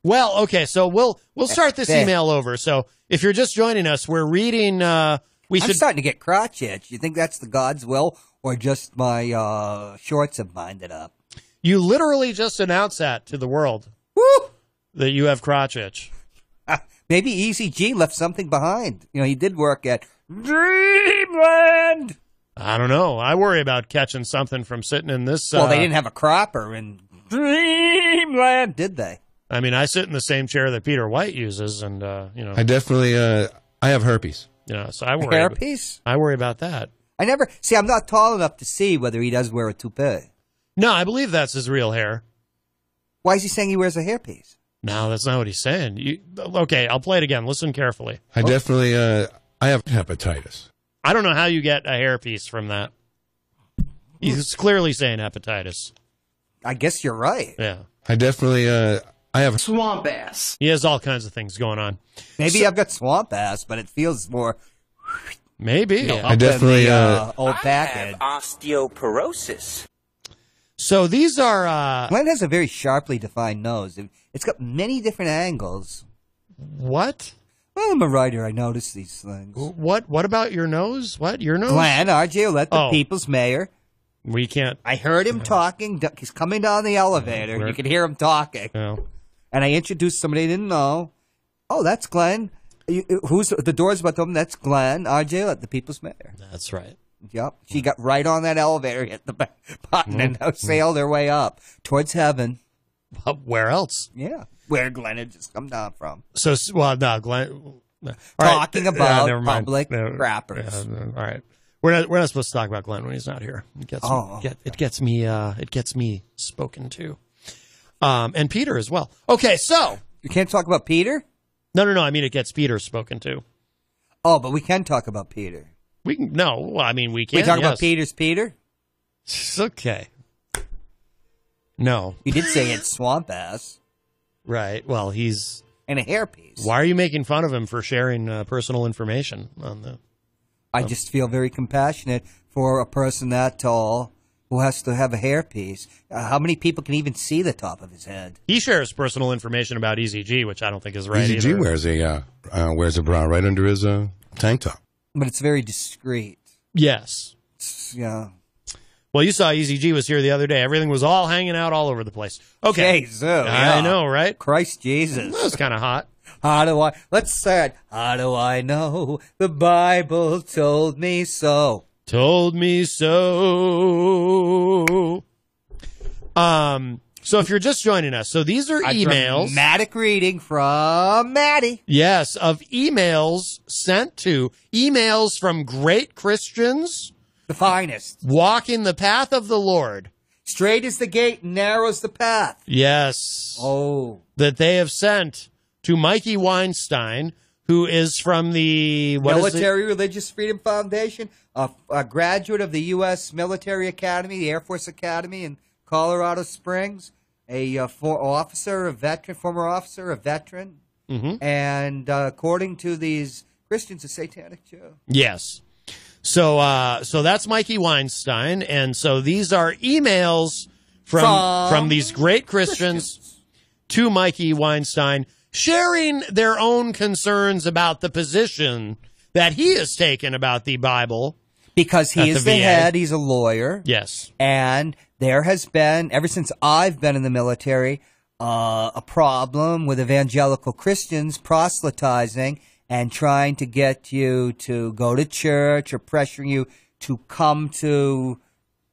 Well, okay, so we'll start this email over. So if you're just joining us, we're reading. I'm starting to get crotch itch. You think that's the God's will, or just my shorts have binded up? You literally just announced that to the world. Woo! That you have crotch itch. Maybe Easy G left something behind. You know, he did work at Dreamland. I don't know. I worry about catching something from sitting in this. Well, they didn't have a cropper in Dreamland, did they? I mean, I sit in the same chair that Peter White uses, and you know, I definitely I have herpes. You know, so I worry. Herpes? I worry about that. I'm not tall enough to see whether he does wear a toupee. No, I believe that's his real hair. Why is he saying he wears a hairpiece? No, that's not what he's saying. Okay, I'll play it again. Listen carefully. I definitely I have hepatitis. I don't know how you get a hairpiece from that. He's clearly saying hepatitis. I guess you're right. Yeah. I definitely I have swamp ass. He has all kinds of things going on. Maybe I've got swamp ass, but it feels more. Maybe. You know, Yeah. I definitely old package. Osteoporosis. So these are. Glenn has a very sharply defined nose. It's got many different angles. What? Well, I'm a writer. I notice these things. What about your nose? What? Your nose? Glenn, R.J. Olette, the people's mayor. We can't. I heard him talking. He's coming down the elevator. You could hear him talking. And I introduced somebody I didn't know. Oh, that's Glenn. Who's the door's about to open? That's Glenn, R.J. Olette, the people's mayor. That's right. Yep. She got right on that elevator, hit the button, and sailed her way up towards heaven. Where else? Yeah. Where Glenn had just come down from. So, well, no, Glenn. Talking about never mind. public rappers. All right. We're not supposed to talk about Glenn when he's not here. It gets me spoken to. And Peter as well. Okay, so. You can't talk about Peter? No. I mean, it gets Peter spoken to. Oh, but we can talk about Peter. We can, no. Well, I mean, we can. We talk about Peter's Peter? It's okay. No. You did say it's swamp ass. Right. Well, he's. And a hairpiece. Why are you making fun of him for sharing personal information on the. I just feel very compassionate for a person that tall who has to have a hairpiece. How many people can even see the top of his head? He shares personal information about EZG, which I don't think is right EZG either. wears a bra right under his tank top. But it's very discreet. Yes. Yeah. Well, you saw EZG was here the other day. Everything was all hanging out all over the place. Okay. Jesus, yeah. I know, right? Christ Jesus. That was kind of hot. Let's say it. How do I know? The Bible told me so. Told me so. So if you're just joining us, so these are emails. Dramatic reading from Maddie. Yes, of emails sent to emails from great Christians. The finest. Walking the path of the Lord. Straight is the gate, narrow's the path. Yes. Oh. That they have sent to Mikey Weinstein, who is from the Military Religious Freedom Foundation, a graduate of the U.S. Military Academy, the Air Force Academy in Colorado Springs, former officer, a veteran, and according to these Christians, a satanic Jew. Yes. So that's Mikey Weinstein, and so these are emails from these great Christians to Mikey Weinstein, sharing their own concerns about the position that he has taken about the Bible. Because he is the head, he's a lawyer. Yes. And there has been, ever since I've been in the military, a problem with evangelical Christians proselytizing and trying to get you to go to church or pressuring you to come to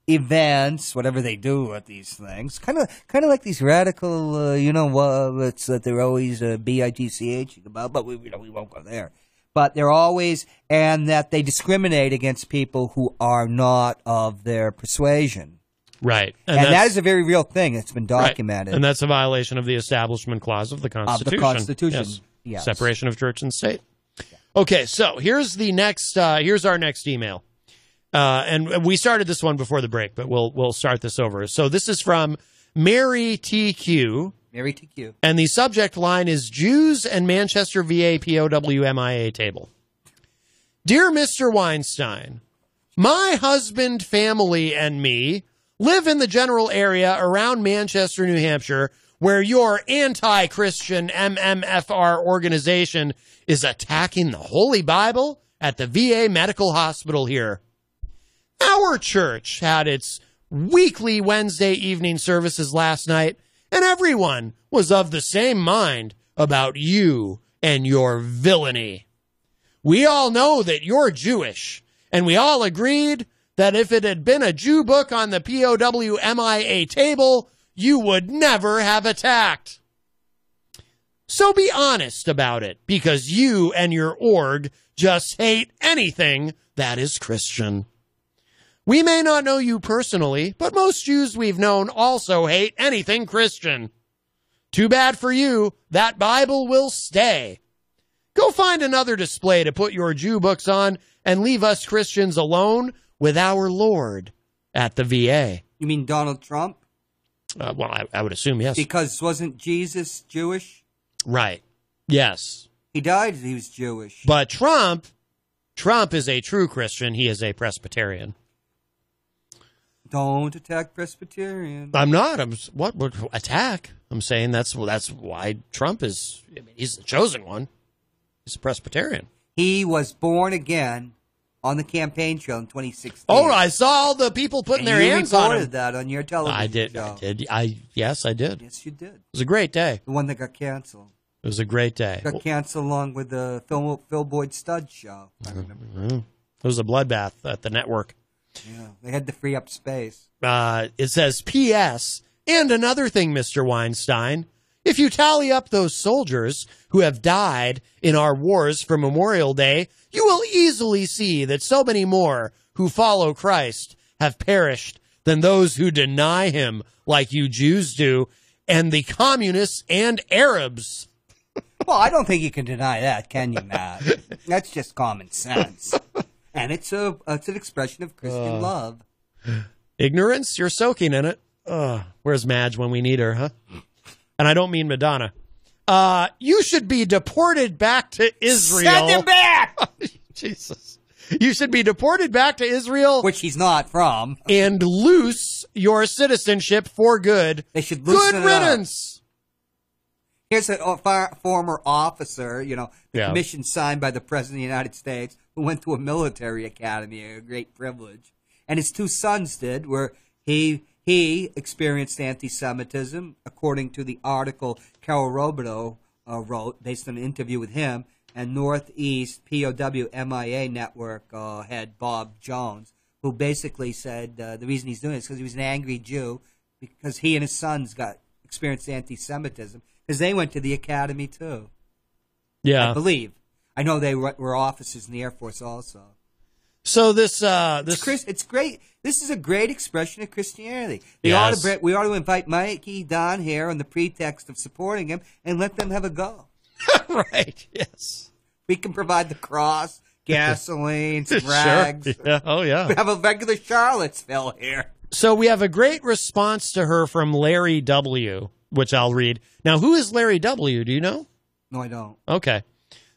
events, whatever they do at these things. Kind of like these radical, it's that they're always bitch about, but we won't go there. But they're always, and that they discriminate against people who are not of their persuasion. Right. And that is a very real thing. It's been documented. Right. And that's a violation of the Establishment Clause of the Constitution. Of the Constitution. Yes. Separation of church and state. Yeah. Okay, so here's the next, here's our next email. And we started this one before the break, but we'll start this over. So this is from Mary TQ. Mary TQ. And the subject line is Jews and Manchester VA POWMIA table. Dear Mr. Weinstein, my husband, family, and me live in the general area around Manchester, New Hampshire, where your anti-Christian MMFR organization is attacking the Holy Bible at the VA Medical Hospital here. Our church had its weekly Wednesday evening services last night, and everyone was of the same mind about you and your villainy. We all know that you're Jewish, and we all agreed that if it had been a Jew book on the POW MIA table, you would never have attacked. So be honest about it, because you and your org just hate anything that is Christian. We may not know you personally, but most Jews we've known also hate anything Christian. Too bad for you, that Bible will stay. Go find another display to put your Jew books on and leave us Christians alone with our Lord at the VA. You mean Donald Trump? Well, I would assume yes. Because wasn't Jesus Jewish? Right. Yes. He died, he was Jewish. But Trump is a true Christian. He is a Presbyterian. Don't attack Presbyterian. I'm not. What attack? I'm saying that's why Trump is. I mean, he's the chosen one. He's a Presbyterian. He was born again on the campaign trail in 2016. Oh, I saw all the people putting their hands on him. You reported that on your television show. Yes, I did. Yes, you did. It was a great day. The one that got canceled. It was a great day. Got canceled along with the Phil Boyd Stud show. I remember. It was a bloodbath at the network. Yeah, they had to free up space. It says, P.S. And another thing, Mr. Weinstein. If you tally up those soldiers who have died in our wars for Memorial Day, you will easily see that so many more who follow Christ have perished than those who deny him, like you Jews do, and the communists and Arabs. Well, I don't think you can deny that, can you, Matt? That's just common sense. And it's an expression of Christian love. Ignorance? You're soaking in it. Where's Madge when we need her, huh? And I don't mean Madonna. You should be deported back to Israel. Send him back! Jesus. You should be deported back to Israel. Which he's not from. And loose your citizenship for good. They should loosen Good riddance. Here's a former officer, the commission signed by the President of the United States, who went to a military academy, a great privilege. And his two sons did, where he experienced anti-Semitism, according to the article Carol Robideau wrote, based on an interview with him, and Northeast POW MIA network head Bob Jones, who basically said the reason he's doing it is because he was an angry Jew, because he and his sons experienced anti-Semitism, because they went to the academy too. Yeah. I believe. I know they were officers in the Air Force also. So this it's great. This is a great expression of Christianity. We ought to invite Mikey Don here on the pretext of supporting him and let them have a go. Right. Yes. We can provide the cross, gasoline, some rags. Sure. Yeah. Oh yeah. We have a regular Charlottesville here. So we have a great response to her from Larry W., which I'll read. Now, who is Larry W.? Do you know? No, I don't. Okay.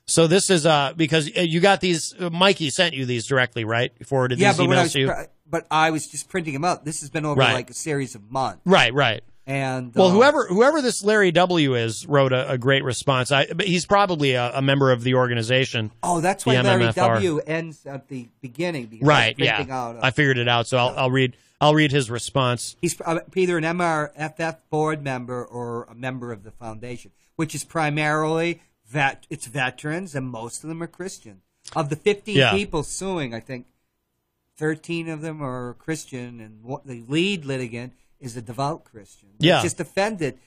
So this is because you got these. Mikey sent you these directly, right? He forwarded these emails to you. But I was just printing them out. This has been over like a series of months. Right. And well, whoever this Larry W. is wrote a great response. But he's probably a member of the organization. Oh, that's why Larry W. ends at the beginning. Right. Yeah. I figured it out. So I'll read his response. He's either an MRFF board member or a member of the foundation, which is primarily it's veterans, and most of them are Christian. Of the 15 people suing, I think 13 of them are Christian, and the lead litigant is a devout Christian. Yeah. It's just offended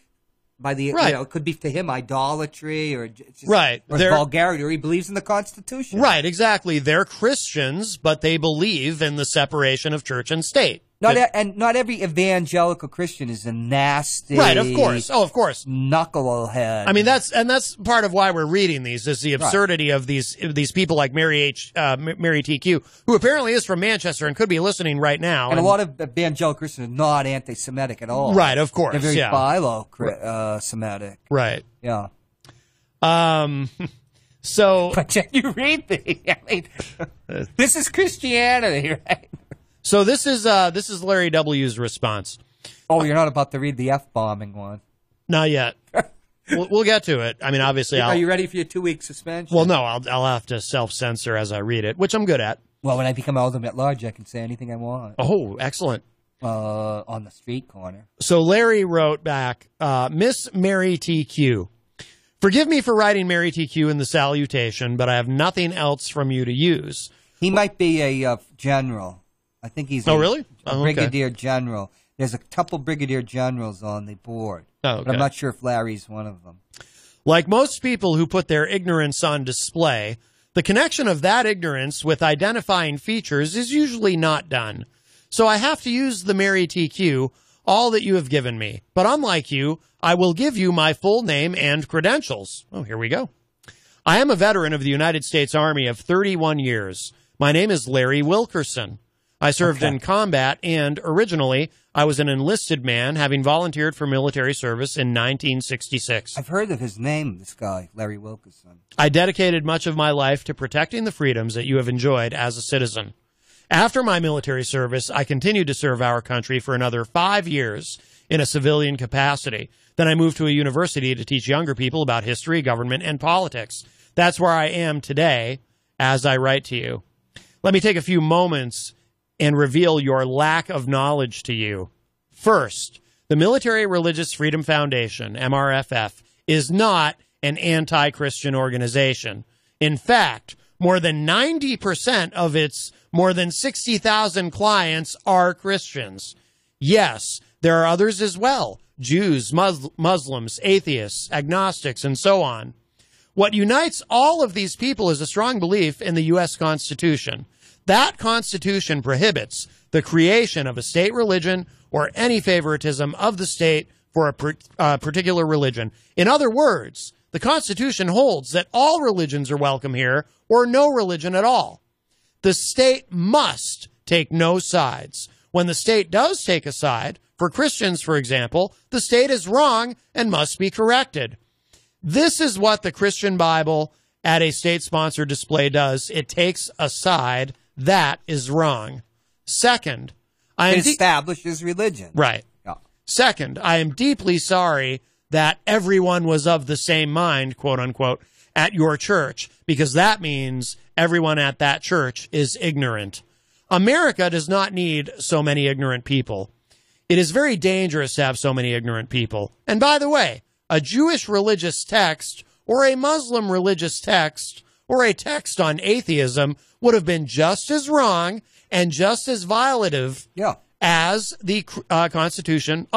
by the, it could be to him idolatry or just, or vulgarity, or he believes in the Constitution. Right, exactly. They're Christians, but they believe in the separation of church and state. Not every evangelical Christian is a nasty, right? Of course, knucklehead. I mean, that's part of why we're reading these is the absurdity of these people like Mary TQ, who apparently is from Manchester and could be listening right now. And a lot of evangelical Christians are not anti-Semitic at all. Right, of course, they're very philo-Semitic. Right. Yeah. So, but you read these. I mean, this is Christianity, right? So this is Larry W.'s response. Oh, you're not about to read the F-bombing one. Not yet. We'll get to it. I mean, obviously, Are you ready for your 2-week suspension? Well, no, I'll have to self-censor as I read it, which I'm good at. Well, when I become Alderman at large, I can say anything I want. Oh, excellent. On the street corner. So Larry wrote back, Miss Mary TQ, forgive me for writing Mary TQ in the salutation, but I have nothing else from you to use. He might be a general. I think he's really? a brigadier general. There's a couple brigadier generals on the board. Oh, okay. But I'm not sure if Larry's one of them. Like most people who put their ignorance on display, the connection of that ignorance with identifying features is usually not done. So I have to use the Mary TQ, all that you have given me. But unlike you, I will give you my full name and credentials. Oh, here we go. I am a veteran of the United States Army of 31 years. My name is Larry Wilkerson. I served in combat, and originally I was an enlisted man, having volunteered for military service in 1966. I've heard of his name, this guy, Larry Wilkerson. I dedicated much of my life to protecting the freedoms that you have enjoyed as a citizen. After my military service, I continued to serve our country for another 5 years in a civilian capacity. Then I moved to a university to teach younger people about history, government, and politics. That's where I am today as I write to you. Let me take a few moments and reveal your lack of knowledge to you. First, the Military Religious Freedom Foundation, MRFF, is not an anti-Christian organization. In fact, more than 90% of its more than 60,000 clients are Christians. Yes, there are others as well, Jews, Muslims, atheists, agnostics, and so on. What unites all of these people is a strong belief in the U.S. Constitution. That Constitution prohibits the creation of a state religion or any favoritism of the state for a particular religion. In other words, the Constitution holds that all religions are welcome here or no religion at all. The state must take no sides. When the state does take a side, for Christians, for example, the state is wrong and must be corrected. This is what the Christian Bible at a state-sponsored display does. It takes a side. That is wrong. Second, It establishes religion. Right. Yeah. Second, I am deeply sorry that everyone was of the same mind, quote unquote, at your church, because that means everyone at that church is ignorant. America does not need so many ignorant people. It is very dangerous to have so many ignorant people. And by the way, a Jewish religious text or a Muslim religious text or a text on atheism would have been just as wrong and just as violative as the Constitution,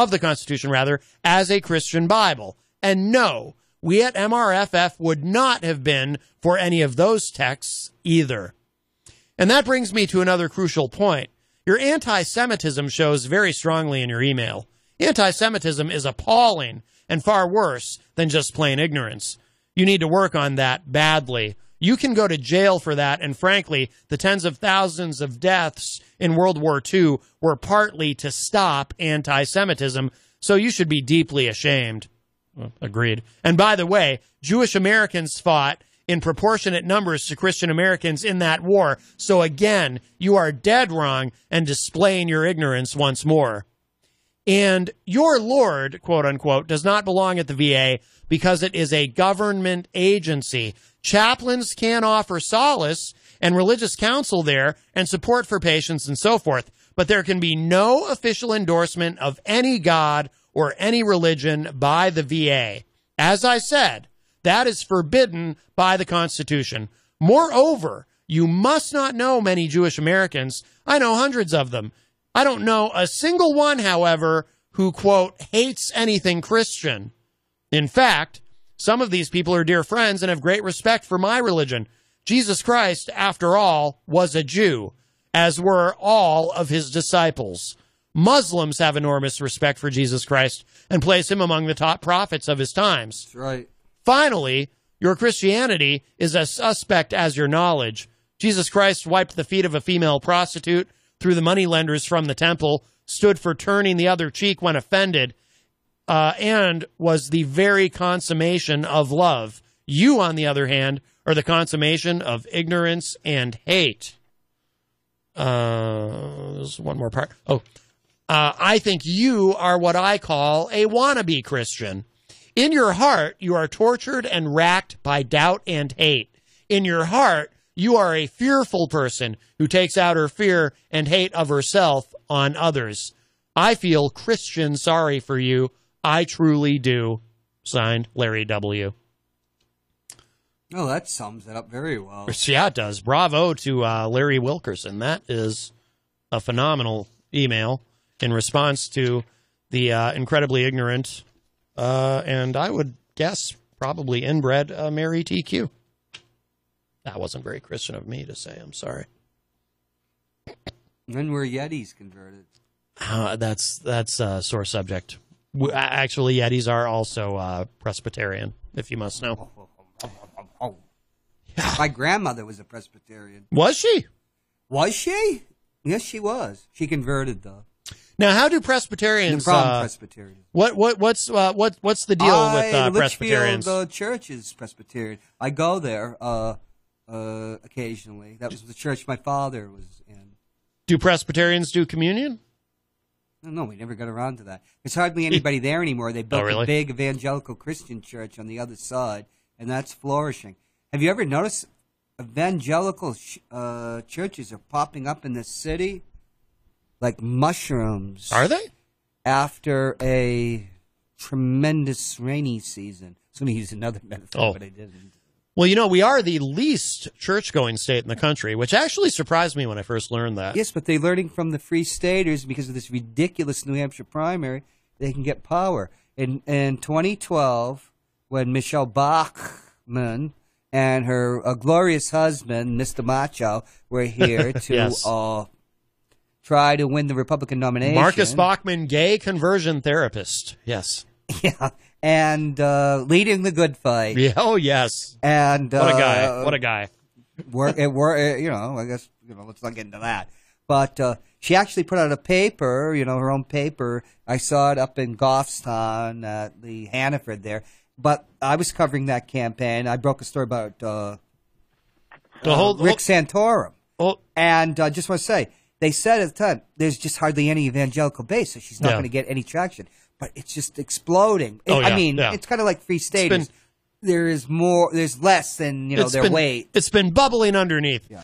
as a Christian Bible. And no, we at MRFF would not have been for any of those texts either. And that brings me to another crucial point. Your anti-Semitism shows very strongly in your email. Anti-Semitism is appalling and far worse than just plain ignorance. You need to work on that badly. You can go to jail for that, and frankly, the tens of thousands of deaths in World War II were partly to stop anti-Semitism, so you should be deeply ashamed. Well, agreed. And by the way, Jewish Americans fought in proportionate numbers to Christian Americans in that war, so again, you are dead wrong and displaying your ignorance once more. And your Lord, quote unquote, does not belong at the VA because it is a government agency. Chaplains can offer solace and religious counsel there and support for patients and so forth, but there can be no official endorsement of any God or any religion by the VA. As I said, that is forbidden by the Constitution. Moreover, you must not know many Jewish Americans. I know hundreds of them. I don't know a single one, however, who, quote, hates anything Christian. In fact, some of these people are dear friends and have great respect for my religion. Jesus Christ, after all, was a Jew, as were all of his disciples. Muslims have enormous respect for Jesus Christ and place him among the top prophets of his times. That's right. Finally, your Christianity is as suspect as your knowledge. Jesus Christ wiped the feet of a female prostitute, threw the moneylenders from the temple, stood for turning the other cheek when offended, and was the very consummation of love. You, on the other hand, are the consummation of ignorance and hate. There's one more part. I think you are what I call a wannabe Christian. In your heart, you are tortured and racked by doubt and hate. In your heart, you are a fearful person who takes out her fear and hate of herself on others. I feel Christian sorry for you. I truly do. Signed, Larry W. Oh, that sums it up very well. Yeah, it does. Bravo to Larry Wilkerson. That is a phenomenal email in response to the incredibly ignorant and I would guess probably inbred Mary TQ. That wasn't very Christian of me to say. I'm sorry. When were Yetis converted? That's a sore subject. Actually, Yetis are also Presbyterian, if you must know. My grandmother was a Presbyterian. Was she? Was she? Yes, she was. She converted, though. Now, how do Presbyterians? From Presbyterian. What's the deal with Presbyterians? Litchfield Church is Presbyterian. I go there occasionally. That was the church my father was in. Do Presbyterians do communion? No, we never got around to that. There's hardly anybody there anymore. They built a big evangelical Christian church on the other side, and that's flourishing. Have you ever noticed evangelical churches are popping up in this city like mushrooms? Are they? After a tremendous rainy season. I was going to use another metaphor, but I didn't. Well, you know, we are the least church-going state in the country, which actually surprised me when I first learned that. Yes, but they're learning from the Free Staters because of this ridiculous New Hampshire primary. They can get power. In 2012, when Michelle Bachmann and her glorious husband, Mr. Macho, were here to yes. Try to win the Republican nomination. Marcus Bachmann, gay conversion therapist. Yes. Yeah. And leading the good fight. Yeah, oh, yes. And what a guy. What a guy. I guess, let's not get into that. But she actually put out a paper, her own paper. I saw it up in Goffstown at the Hannaford there. But I was covering that campaign. I broke a story about Rick Santorum. And I just want to say, they said at the time, there's just hardly any evangelical base, so she's not going to get any traction. But it's just exploding. It's kind of like Free Staters. There's less than, their weight. It's been bubbling underneath. Yeah.